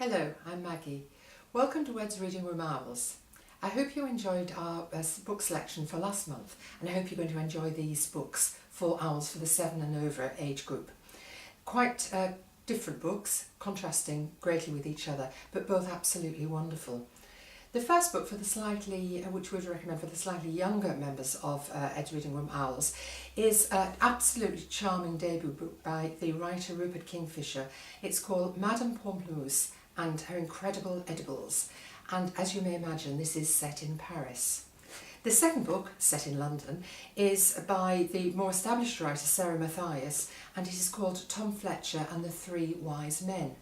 Hello, I'm Maggie. Welcome to Wed's Reading Room Owls. I hope you enjoyed our book selection for last month, and I hope you're going to enjoy these books for owls for the 7 and over age group. Quite different books, contrasting greatly with each other, but both absolutely wonderful. The first book, which we would recommend for the slightly younger members of Ed's Reading Room Owls, is an absolutely charming debut book by the writer Rupert Kingfisher. It's called Madame Pamplemousse and Her Incredible Edibles, and as you may imagine, this is set in Paris. The second book, set in London, is by the more established writer Sarah Matthias, and it is called Tom Fletcher and the Three Wise Men.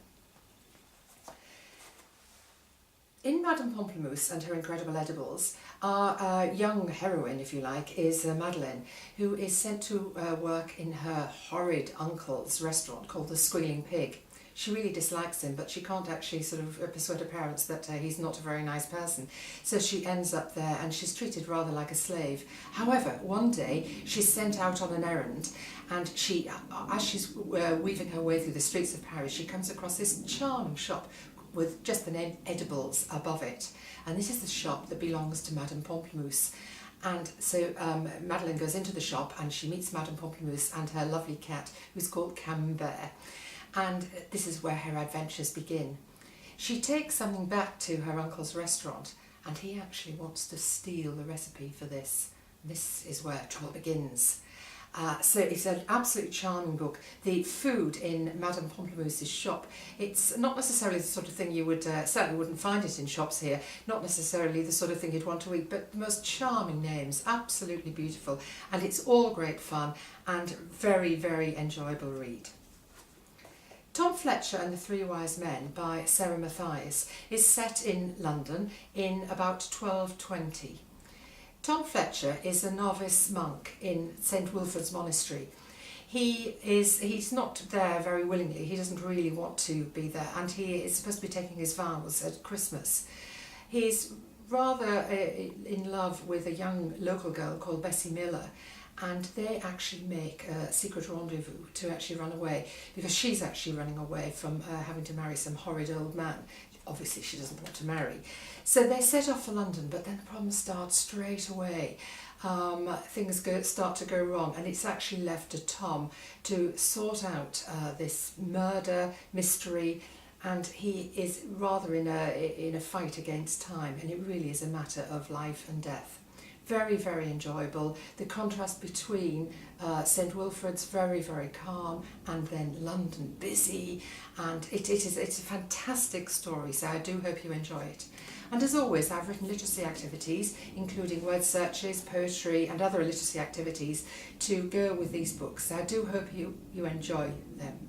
In Madame Pamplemousse and Her Incredible Edibles, our young heroine, if you like, is Madeleine, who is sent to work in her horrid uncle's restaurant called the Squealing Pig. She really dislikes him, but she can't actually sort of persuade her parents that he's not a very nice person. So she ends up there and she's treated rather like a slave. However, one day she's sent out on an errand, and as she's weaving her way through the streets of Paris, she comes across this charming shop with just the name Edibles above it. And this is the shop that belongs to Madame Pamplemousse. And so Madeleine goes into the shop and she meets Madame Pamplemousse and her lovely cat, who's called Camembert. And this is where her adventures begin. She takes something back to her uncle's restaurant, and he actually wants to steal the recipe for this. This is where trouble begins. So it's an absolutely charming book. The food in Madame Pamplemousse's shop, it's not necessarily the sort of thing you would, certainly wouldn't find it in shops here, not necessarily the sort of thing you'd want to eat, but the most charming names, absolutely beautiful, and it's all great fun and very, very enjoyable read. Tom Fletcher and the Three Wise Men by Sarah Matthias is set in London in about 1220. Tom Fletcher is a novice monk in St Wilfrid's Monastery. He's not there very willingly. He doesn't really want to be there, and he is supposed to be taking his vows at Christmas. He's rather in love with a young local girl called Bessie Miller, and they actually make a secret rendezvous to actually run away, because she's actually running away from having to marry some horrid old man. Obviously she doesn't want to marry. So they set off for London, but then the problems start straight away. Things start to go wrong, and it's actually left to Tom to sort out this murder mystery, and he is rather in a fight against time, and it really is a matter of life and death. Very, very enjoyable. The contrast between St Wilfrid's very, very calm, and then London busy, and it's a fantastic story, so I do hope you enjoy it. And as always, I've written literacy activities, including word searches, poetry and other literacy activities to go with these books, so I do hope you enjoy them.